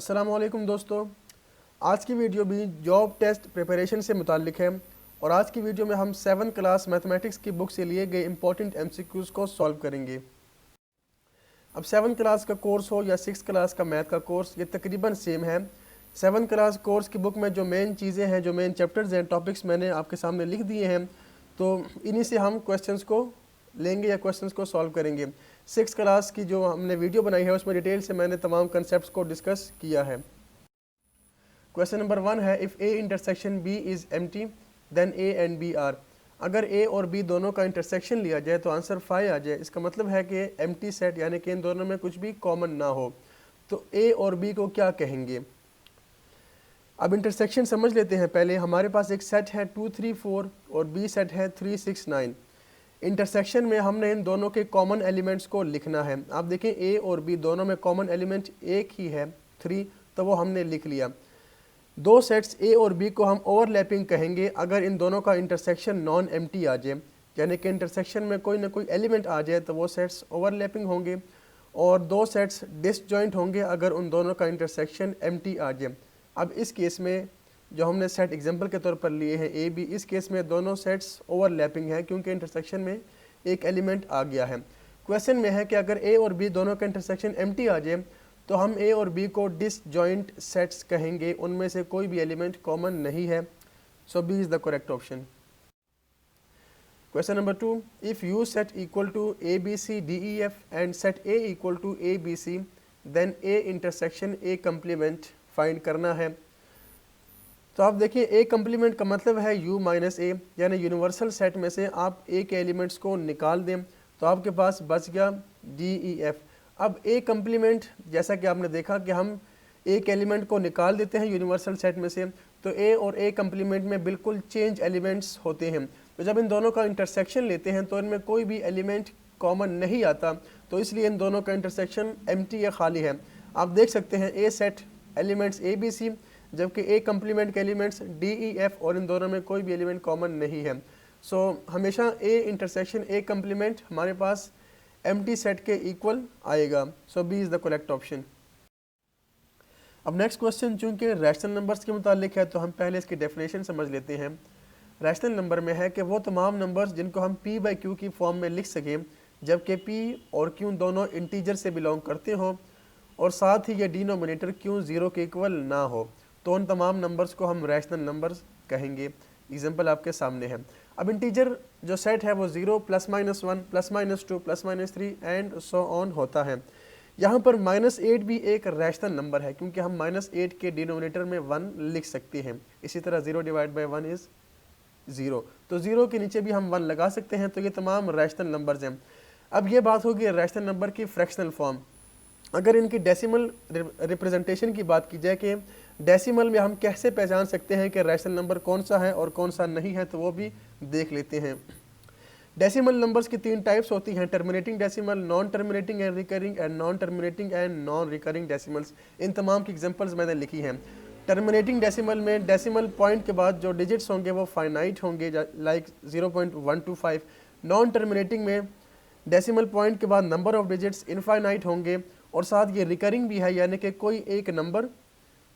अस्सलामुअलैकुम दोस्तों, आज की वीडियो भी जॉब टेस्ट प्रिपरेशन से मुताल्लिक है और आज की वीडियो में हम 7th क्लास मैथमेटिक्स की बुक से लिए गए इंपॉर्टेंट एमसीक्यूज़ को सॉल्व करेंगे। अब 7th क्लास का कोर्स हो या 6th क्लास का मैथ का कोर्स, ये तकरीबन सेम है। 7th क्लास कोर्स की बुक में जो मेन चीज़ें हैं, जो मेन चैप्टर्स हैं, टॉपिक्स मैंने आपके सामने लिख दिए हैं, तो इन्हीं से हम क्वेश्चंस को लेंगे या क्वेश्चंस को सॉल्व करेंगे। 6th क्लास की जो हमने वीडियो बनाई है उसमें डिटेल से मैंने तमाम कंसेप्ट को डिस्कस किया है। क्वेश्चन नंबर 1 है, if A intersection B is empty then A and B are. अगर ए और बी दोनों का इंटरसेक्शन लिया जाए तो आंसर 5 आ जाए। इसका मतलब है कि एम्प्टी सेट यानी कि इन दोनों में कुछ भी कॉमन ना हो, तो ए और बी को क्या कहेंगे। अब इंटरसेक्शन समझ लेते हैं। पहले हमारे पास एक सेट है 2 3 4 और बी सेट है 3 6 9। इंटरसेक्शन में हमने इन दोनों के कॉमन एलिमेंट्स को लिखना है। आप देखें ए और बी दोनों में कॉमन एलिमेंट एक ही है 3, तो वो हमने लिख लिया। दो सेट्स ए और बी को हम ओवरलैपिंग कहेंगे अगर इन दोनों का इंटरसेक्शन नॉन एम्प्टी आ जाए, यानी कि इंटरसेक्शन में कोई ना कोई एलिमेंट आ जाए तो वो सेट्स ओवरलैपिंग होंगे। और दो सेट्स डिसजॉइंट होंगे अगर उन दोनों का इंटरसेक्शन एम्प्टी आ जाए। अब इस केस में जो हमने सेट एग्जांपल के तौर पर लिए हैं ए बी, इस केस में दोनों सेट्स ओवरलैपिंग हैं क्योंकि इंटरसेक्शन में एक एलिमेंट आ गया है। क्वेश्चन में है कि अगर ए और बी दोनों का इंटरसेक्शन एम्प्टी आ जाए तो हम ए और बी को डिसजॉइंट सेट्स कहेंगे, उनमें से कोई भी एलिमेंट कॉमन नहीं है। So B is the correct option. Question number 2, if you set equal to A B C D E F and set A equal to A B C then A intersection A complement find करना है। तो आप देखिए ए complement का मतलब है u minus ए, यानी universal set में से आप ए के एलिमेंट्स को निकाल दें तो आपके पास बच गया डी ई एफ। अब ए कम्प्लीमेंट, जैसा कि आपने देखा कि हम एक एलिमेंट को निकाल देते हैं यूनिवर्सल सेट में से, तो ए और ए कम्प्लीमेंट में बिल्कुल चेंज एलिमेंट्स होते हैं। तो जब इन दोनों का इंटरसेक्शन लेते हैं तो इनमें कोई भी एलिमेंट कॉमन नहीं आता, तो इसलिए इन दोनों का इंटरसेक्शन एम्प्टी या खाली है। आप देख सकते हैं A set elements A B C, जबकि ए कम्प्लीमेंट के एलिमेंट्स डी ई एफ, और इन दोनों में कोई भी एलिमेंट कॉमन नहीं है। सो हमेशा ए इंटरसेक्शन ए कम्प्लीमेंट हमारे पास एम्प्टी सेट के इक्वल आएगा। So B is the correct option. अब नेक्स्ट क्वेश्चन चूंकि रैशनल नंबर्स के मुतालिक है तो हम पहले इसकी डेफिनेशन समझ लेते हैं। रैशनल नंबर में है कि वो तमाम नंबर्स जिनको हम p बाई क्यू की फॉर्म में लिख सकें, जबकि p और q दोनों इंटीजर से बिलोंग करते हों और साथ ही ये डिनोमिनेटर q 0 के इक्वल ना हो, तो उन तमाम नंबर्स को हम रैशनल नंबर्स कहेंगे। एग्जांपल आपके सामने है। अब इंटीजर जो सेट है वो 0 +-1 +-2 +-3 एंड सो ऑन होता है। यहाँ पर -8 भी एक रैशनल नंबर है क्योंकि हम -8 के डिनोमिनेटर में 1 लिख सकते हैं। इसी तरह 0 डिवाइड बाई 1 इज़ 0, तो 0 के नीचे भी हम 1 लगा सकते हैं। तो ये तमाम रैशनल नंबर्स हैं। अब ये बात होगी रैशनल नंबर की फ्रैक्शनल फॉर्म। अगर इनकी डेसिमल रिप्रेजेंटेशन की बात की जाए कि डेसिमल में हम कैसे पहचान सकते हैं कि रैशनल नंबर कौन सा है और कौन सा नहीं है, तो वो भी देख लेते हैं। डेसिमल नंबर्स की 3 टाइप्स होती हैं, terminating decimal, non terminating and recurring, and non terminating and non recurring decimals. इन तमाम की एग्जांपल्स मैंने लिखी हैं। टर्मिनेटिंग डेसिमल में डेसिमल पॉइंट के बाद जो डिजिट्स होंगे वो फाइनाइट होंगे, लाइक 0.125। नॉन टर्मिनेटिंग में डेसिमल पॉइंट के बाद नंबर ऑफ डिजिट्स इनफाइनाइट होंगे और साथ ये रिकरिंग भी है, यानी कि कोई एक नंबर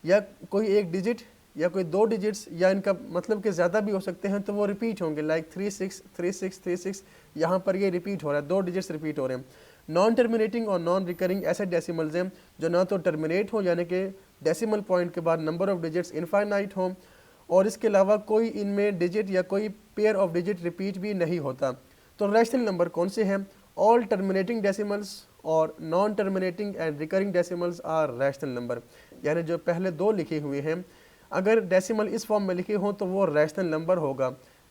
या कोई एक डिजिट या कोई 2 डिजिट्स या इनका मतलब कि ज़्यादा भी हो सकते हैं, तो वो रिपीट होंगे, लाइक 36 36 36। यहाँ पर ये रिपीट हो रहा है, 2 डिजिट्स रिपीट हो रहे हैं। नॉन टर्मिनेटिंग और नॉन रिकरिंग ऐसे डेसिमल्स हैं जो ना तो टर्मिनेट हो, यानी कि डेसिमल पॉइंट के बाद नंबर ऑफ डिजिट्स इनफाइनाइट हों, और इसके अलावा कोई इनमें डिजिट या कोई पेयर ऑफ डिजिट रिपीट भी नहीं होता। तो रैशनल नंबर कौन से हैं? ऑल टर्मिनेटिंग डेसिमल्स और non terminating and recurring decimals are rational number. यानी जो पहले 2 लिखे हुए हैं, अगर डेसिमल इस फॉर्म में लिखे हों तो वो रैशनल नंबर होगा।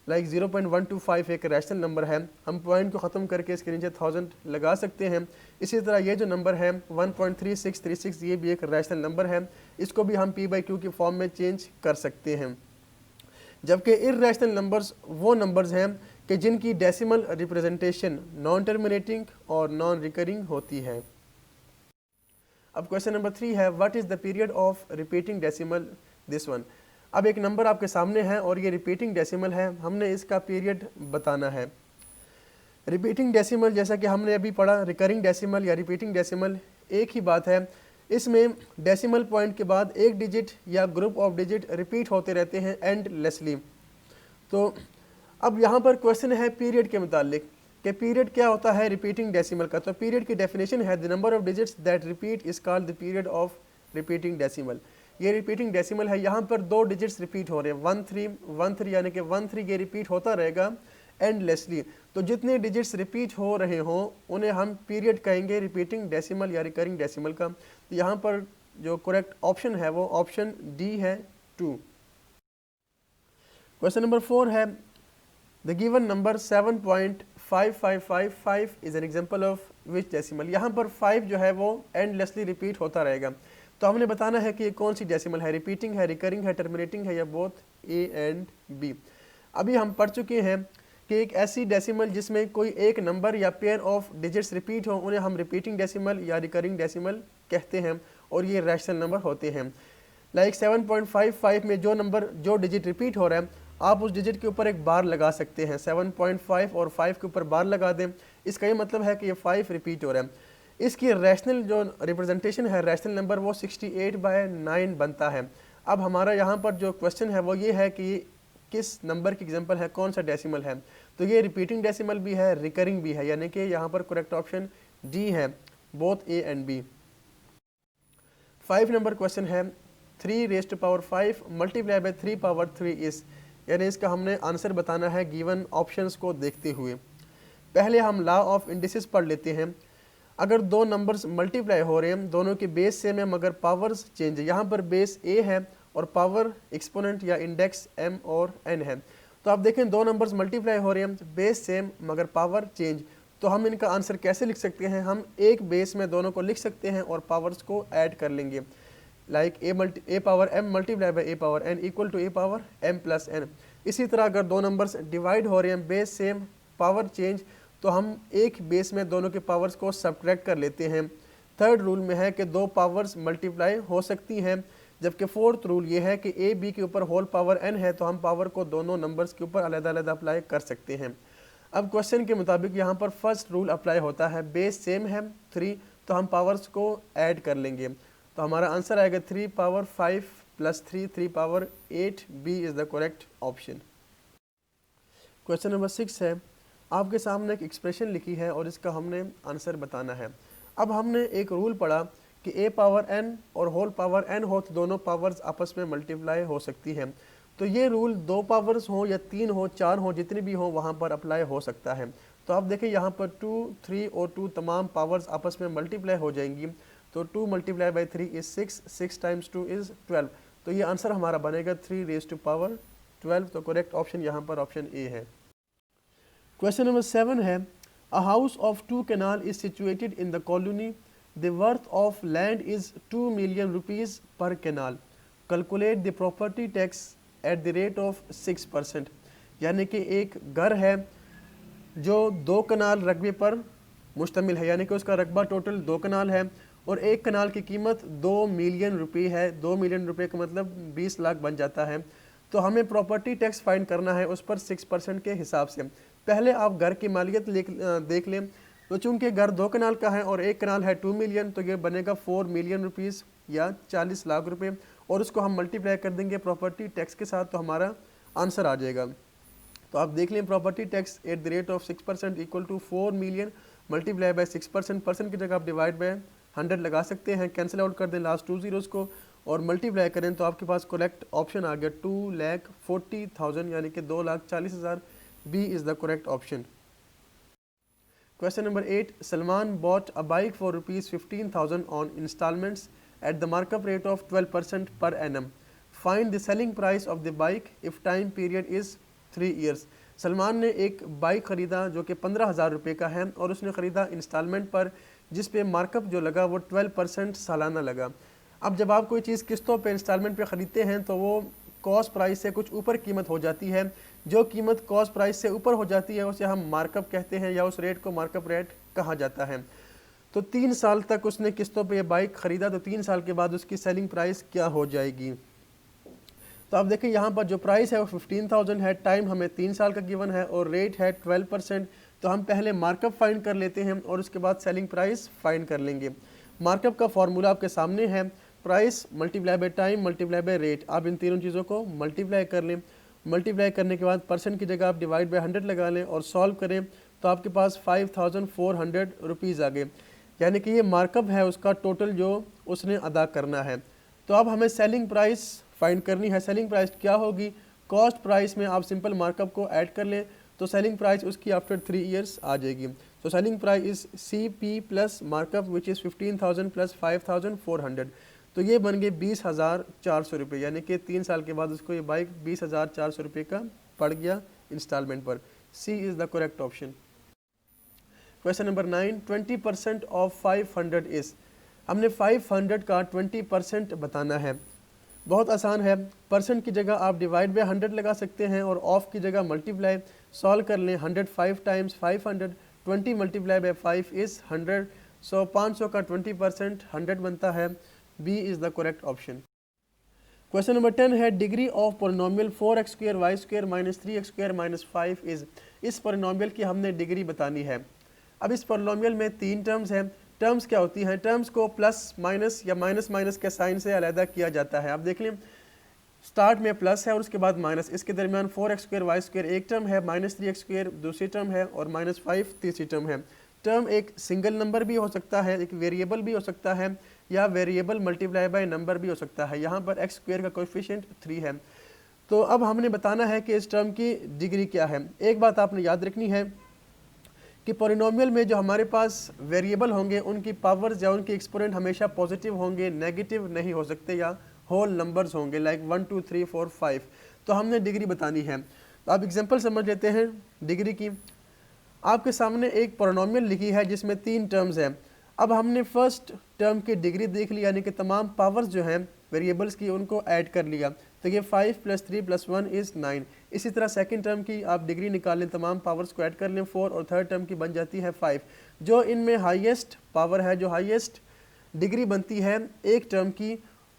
लाइक 0.125 एक रैशनल नंबर है, हम पॉइंट को ख़त्म करके इसके नीचे 1000 लगा सकते हैं। इसी तरह ये जो नंबर है 1.3636, ये भी एक रैशनल नंबर है, इसको भी हम p बाई क्यू की फॉर्म में चेंज कर सकते हैं। जबकि इर्रेशनल नंबर्स वो नंबर्स हैं कि जिनकी डेसिमल रिप्रेजेंटेशन नॉन टर्मिनेटिंग और नॉन रिकरिंग होती है। अब क्वेश्चन नंबर 3 है, what is the period of repeating decimal this one. अब एक नंबर आपके सामने है और ये रिपीटिंग डेसिमल है, हमने इसका पीरियड बताना है। रिपीटिंग डेसिमल जैसा कि हमने अभी पढ़ा, रिकरिंग डेसिमल या रिपीटिंग डेसिमल एक ही बात है। इसमें डेसिमल पॉइंट के बाद एक डिजिट या ग्रुप ऑफ डिजिट रिपीट होते रहते हैं एंडलेसली। तो अब यहाँ पर क्वेश्चन है पीरियड के मुतालिक कि पीरियड क्या होता है रिपीटिंग डेसिमल का। तो पीरियड की डेफिनेशन है the number of digits that repeat is called the period of repeating decimal. ये रिपीटिंग डेसिमल है, यहाँ पर 2 डिजिट्स रिपीट हो रहे हैं 1 3 यानी कि 1 3 ये रिपीट होता रहेगा एंडलेसली। तो जितने डिजिट्स रिपीट हो रहे हों उन्हें हम पीरियड कहेंगे रिपीटिंग डेसिमल या रिकरिंग डेसिमल का। तो यहाँ पर जो करेक्ट ऑप्शन है वो ऑप्शन डी है 2। क्वेश्चन नंबर 4 है the given number 7.5555 is an example of which decimal. यहाँ पर 5 जो है वो एंडलेसली रिपीट होता रहेगा। तो हमने बताना है कि ये कौन सी डेसिमल है, रिपीटिंग है, रिकरिंग है, टर्मिनेटिंग है या बोथ ए एंड बी। अभी हम पढ़ चुके हैं कि एक ऐसी डेसिमल जिसमें कोई एक नंबर या पेयर ऑफ डिजिट्स रिपीट हो उन्हें हम रिपीटिंग डेसिमल या रिकरिंग डेसिमल कहते हैं और ये रैशनल नंबर होते हैं। लाइक 7.55 में जो डिजिट रिपीट हो रहा है आप उस डिजिट के ऊपर एक बार लगा सकते हैं। 7.5 और 5 के ऊपर बार लगा दें, इसका ये मतलब है कि ये 5 रिपीट हो रहा है। इसकी रैशनल जो रिप्रेजेंटेशन है रैशनल नंबर वो 68/9 बनता है। अब हमारा यहाँ पर जो क्वेश्चन है वो ये है कि किस नंबर की एग्जांपल है, कौन सा डेसिमल है। तो ये रिपीटिंग डेसिमल भी है, रिकरिंग भी है, यानी कि यहाँ पर करेक्ट ऑप्शन डी है, both A and B. 5 number question है 3⁵ मल्टीप्लाई बाय 3⁻³ इज, यानी इसका हमने आंसर बताना है गिवन ऑप्शंस को देखते हुए। पहले हम लॉ ऑफ इंडिसेस पढ़ लेते हैं। अगर 2 नंबर्स मल्टीप्लाई हो रहे हैं, दोनों के बेस सेम है मगर पावर्स चेंज है। यहाँ पर बेस a है और पावर एक्सपोनेंट या इंडेक्स m और n है। तो आप देखें 2 नंबर्स मल्टीप्लाई हो रहे हैं, बेस सेम मगर पावर चेंज। तो हम इनका आंसर कैसे लिख सकते हैं, हम एक बेस में दोनों को लिख सकते हैं और पावर्स को ऐड कर लेंगे। Like a power m multiply by a power n equal to a power m plus n। इसी तरह अगर 2 नंबर्स डिवाइड हो रहे हैं, बेस सेम पावर चेंज, तो हम एक बेस में दोनों के पावर्स को सब्ट्रैक्ट कर लेते हैं। थर्ड रूल में है कि 2 पावर्स मल्टीप्लाई हो सकती हैं, जबकि फोर्थ रूल ये है कि a b के ऊपर होल पावर n है तो हम पावर को दोनों नंबर्स के ऊपर अलग-अलग अप्लाई कर सकते हैं। अब क्वेश्चन के मुताबिक यहाँ पर फर्स्ट रूल अप्लाई होता है, बेस सेम है 3 तो हम पावर्स को ऐड कर लेंगे। तो हमारा आंसर आएगा 3⁵ plus 3 3⁸ B is the correct option. Question number 6 है, आपके सामने एक एक्सप्रेशन लिखी है और इसका हमने आंसर बताना है। अब हमने एक रूल पढ़ा कि a पावर n और होल पावर n हो तो दोनों पावर्स आपस में मल्टीप्लाई हो सकती हैं। तो ये रूल 2 पावर्स हो या 3 हो 4 हो जितनी भी हो वहाँ पर अप्लाई हो सकता है। तो आप देखें यहाँ पर 2 3 और 2 तमाम पावर्स आपस में मल्टीप्लाई हो जाएंगी। तो 2 multiply by 3 is 6, 6 times 2 is 12। तो ये आंसर हमारा बनेगा 3⁻12। तो करेक्ट ऑप्शन यहाँ पर ऑप्शन ए है। क्वेश्चन नंबर 7 है, a house of 2 kanal is situated in the colony, the worth of land is 2 million rupees per kanal, calculate the property tax at the rate of 6%। यानी कि एक घर है जो 2 कनाल रकबे पर मुश्तमिल है, यानी कि उसका रकबा टोटल 2 कनाल है और एक कनाल की कीमत 2 मिलियन रुपये है। 2 मिलियन रुपये का मतलब 20 लाख बन जाता है। तो हमें प्रॉपर्टी टैक्स फाइंड करना है उस पर 6% के हिसाब से। पहले आप घर की मालियत देख लें। तो चूंकि घर 2 कनाल का है और एक कनाल है 2 मिलियन, तो ये बनेगा 4 मिलियन रुपीज़ या 40 लाख रुपए, और उसको हम मल्टीप्लाई कर देंगे प्रॉपर्टी टैक्स के साथ तो हमारा आंसर आ जाएगा। तो आप देख लें property tax at the rate of 6% equal to 4 million multiply by 6%। Percent की जगह आप डिवाइड बाय 100 लगा सकते हैं, कैंसिल आउट कर दें लास्ट 2 ज़ीरोज़ को और मल्टीप्लाई करें तो आपके पास करेक्ट ऑप्शन आ गया 2,40,000 यानी कि 2,40,000। B is the correct option. Question number 8, Salman bought a bike for ₹15,000 on instalments at the markup rate of 12% per annum, find the selling price of the bike if time period is 3 years. Salman ने एक bike ख़रीदा जो कि 15,000 रुपये का है और उसने ख़रीदा इंस्टॉलमेंट पर, जिस पे मार्कअप जो लगा वो 12% सालाना लगा। अब जब आप कोई चीज़ किस्तों पे इंस्टॉलमेंट पे ख़रीदते हैं तो वो कॉस्ट प्राइस से कुछ ऊपर कीमत हो जाती है। जो कीमत कॉस्ट प्राइस से ऊपर हो जाती है उसे हम मार्कअप कहते हैं या उस रेट को मार्कअप रेट कहा जाता है। तो 3 साल तक उसने किस्तों पे ये बाइक ख़रीदा, तो 3 साल के बाद उसकी सेलिंग प्राइस क्या हो जाएगी। तो आप देखें यहाँ पर जो प्राइस है वो 15,000 है, टाइम हमें 3 साल का गिवन है और रेट है 12%। तो हम पहले मार्कअप फाइंड कर लेते हैं और उसके बाद सेलिंग प्राइस फाइंड कर लेंगे। मार्कअप का फॉर्मूला आपके सामने है, price multiply by time multiply by rate. आप इन तीनों चीज़ों को मल्टीप्लाई कर लें, मल्टीप्लाई करने के बाद परसेंट की जगह आप डिवाइड बाय 100 लगा लें और सॉल्व करें तो आपके पास 5400 रुपीज़ आ गए, यानी कि ये मार्कअप है उसका टोटल जो उसने अदा करना है। तो अब हमें सेलिंग प्राइस फाइंड करनी है। सेलिंग प्राइस क्या होगी, कॉस्ट प्राइस में आप सिंपल मार्कअप को ऐड कर लें तो सेलिंग प्राइस उसकी आफ्टर 3 ईयर्स आ जाएगी। तो selling price is CP plus markup which is 15,000 plus 5,400, तो ये बन गए 20,400 रुपये, यानी कि 3 साल के बाद उसको ये बाइक 20,400 रुपये का पड़ गया इंस्टॉलमेंट पर। C is the correct option. Question number 9, 20% of 500 is. हमने 500 का 20% बताना है। बहुत आसान है, परसेंट की जगह आप डिवाइड बाय 100 लगा सकते हैं और ऑफ की जगह मल्टीप्लाई। सॉल्व कर लें, 100 5 times 500, 20 multiply by 5 is 100। So 500 का 20% 100 बनता है। B is the correct option. Question number 10 है, degree of polynomial 4x² y² minus 3x² minus 5 is. इस पोलिनोमियल की हमने डिग्री बतानी है। अब इस पोलिनोमियल में 3 टर्म्स हैं। टर्म्स क्या होती हैं, टर्म्स को प्लस माइनस या माइनस माइनस के साइन से अलहदा किया जाता है। आप देख लें, स्टार्ट में प्लस है और उसके बाद माइनस, इसके दरमियान 4x² y² एक टर्म है, माइनस 3x² दूसरी टर्म है और माइनस 5 तीसरी टर्म है। टर्म एक सिंगल नंबर भी हो सकता है, एक वेरिएबल भी हो सकता है, या वेरिएबल मल्टीप्लाई बाय नंबर भी हो सकता है। यहाँ पर x² का कोएफिशिएंट 3 है। तो अब हमने बताना है कि इस टर्म की डिग्री क्या है। एक बात आपने याद रखनी है कि पॉलिनोमियल में जो हमारे पास वेरिएबल होंगे उनकी पावर्स या उनके एक्सपोनेंट हमेशा पॉजिटिव होंगे, नेगेटिव नहीं हो सकते, या होल नंबर्स होंगे लाइक 1 2 3 4 5। तो हमने डिग्री बतानी है। तो आप एग्जांपल समझ लेते हैं डिग्री की। आपके सामने एक पॉलिनोमियल लिखी है जिसमें 3 टर्म्स हैं। अब हमने फर्स्ट टर्म की डिग्री देख ली, यानी कि तमाम पावर्स जो हैं वेरिएबल्स की उनको ऐड कर लिया, तो ये 5 + 3 + 1 इज़ 9। इसी तरह सेकंड टर्म की आप डिग्री निकाल लें, तमाम पावर्स को ऐड कर लें 4, और थर्ड टर्म की बन जाती है 5। जो इनमें हाईएस्ट पावर है, जो हाईएस्ट डिग्री बनती है एक टर्म की,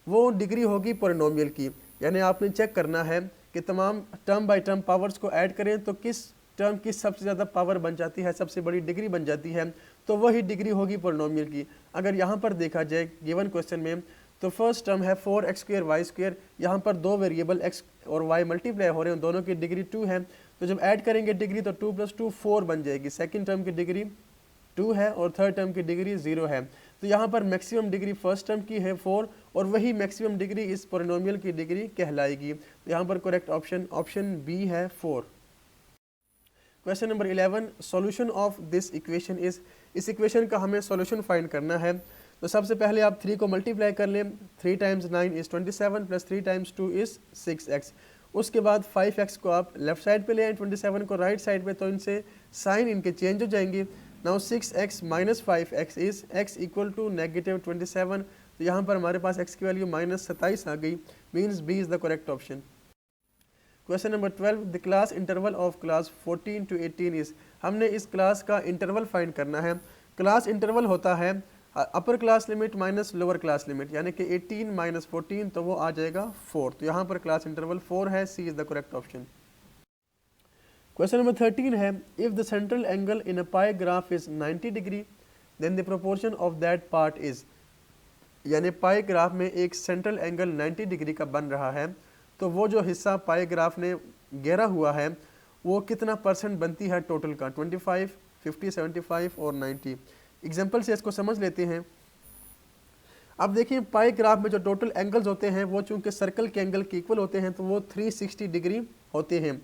वो डिग्री होगी पॉलिनोमियल की। यानी आपने चेक करना है कि तमाम टर्म बाय टर्म पावर्स को ऐड करें तो किस टर्म की सबसे ज़्यादा पावर बन जाती है, सबसे बड़ी डिग्री बन जाती है, तो वही डिग्री होगी पॉलिनोमियल की। अगर यहाँ पर देखा जाए गिवन क्वेश्चन में, तो फर्स्ट टर्म है 4x² y², यहाँ पर 2 वेरिएबल x और y मल्टीप्लाई हो रहे हैं, दोनों की डिग्री 2 है। तो जब ऐड करेंगे डिग्री तो 2 + 2 4 बन जाएगी। सेकंड टर्म की डिग्री 2 है और थर्ड टर्म की डिग्री 0 है। तो यहाँ पर मैक्सिमम डिग्री फर्स्ट टर्म की है 4, और वही मैक्सिमम डिग्री इस पॉलिनोमियल की डिग्री कहलाएगी। तो यहाँ पर करेक्ट ऑप्शन बी है 4। Question number 11, solution of this equation is. इस इक्वेशन का हमें सॉल्यूशन फाइंड करना है। तो सबसे पहले आप 3 को मल्टीप्लाई कर लें, 3 × 9 इज़ 27 + 3 × 2 इज़ 6x। उसके बाद 5x को आप लेफ्ट साइड पे ले आए, 27 को राइट साइड पे, तो इनसे साइन इनके चेंज हो जाएंगे। Now 6x - 5x is x = -27। तो यहाँ पर हमारे पास x की वैल्यू -27 आ गई, means B is the correct option. Question number 12, the class interval of class 14 to 18 is. हमने इस क्लास का इंटरवल फाइंड करना है। क्लास इंटरवल होता है upper class limit minus lower class limit, यानी कि 18 - 14, तो वो आ जाएगा 4। तो यहाँ पर क्लास इंटरवल 4 है, C is the correct option. Question number 13 है, if the central angle in a pie graph is 90 degree then the proportion of that part is. यानी पाई ग्राफ में एक सेंट्रल एंगल 90 डिग्री का बन रहा है, तो वो जो हिस्सा पाई ग्राफ ने घेरा हुआ है वो कितना परसेंट बनती है टोटल का, 25, 50, 75 और 90। एग्जाम्पल से इसको समझ लेते हैं। अब देखिए पाई ग्राफ में जो टोटल एंगल्स होते हैं वो चूंकि सर्कल के एंगल के इक्वल होते हैं, तो वो 360 डिग्री होते हैं।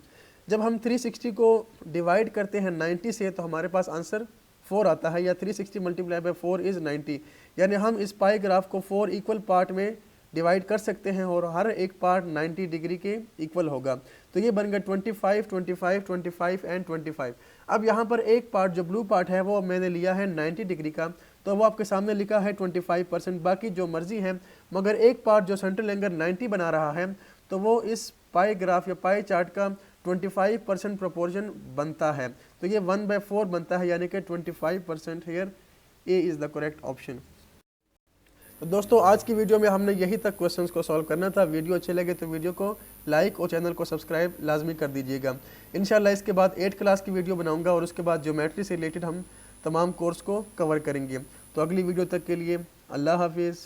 जब हम 360 को डिवाइड करते हैं 90 से, तो हमारे पास आंसर 4 आता है, या 360 × 4 इज़ 90। यानी हम इस पाई ग्राफ को 4 इक्वल पार्ट में डिवाइड कर सकते हैं और हर एक पार्ट 90 डिग्री के इक्वल होगा। तो ये बन गया 25, 25, 25 एंड 25। अब यहाँ पर एक पार्ट जो ब्लू पार्ट है वो मैंने लिया है 90 डिग्री का, तो वो आपके सामने लिखा है 25%, बाकी जो मर्जी है, मगर एक पार्ट जो सेंट्रल एंगल 90 बना रहा है, तो वो इस पाई ग्राफ या पाई चार्ट का 25% प्रोपोर्शन बनता है। तो ये 1/4 बनता है, यानी कि 25% here. A is the correct option. तो दोस्तों आज की वीडियो में हमने यही तक क्वेश्चंस को सॉल्व करना था। वीडियो अच्छे लगे तो वीडियो को लाइक और चैनल को सब्सक्राइब लाजमी कर दीजिएगा। इंशाल्लाह इसके बाद 8th क्लास की वीडियो बनाऊंगा और उसके बाद ज्योमेट्री से रिलेटेड हम तमाम कोर्स को कवर करेंगे। तो अगली वीडियो तक के लिए अल्लाह हाफिज़।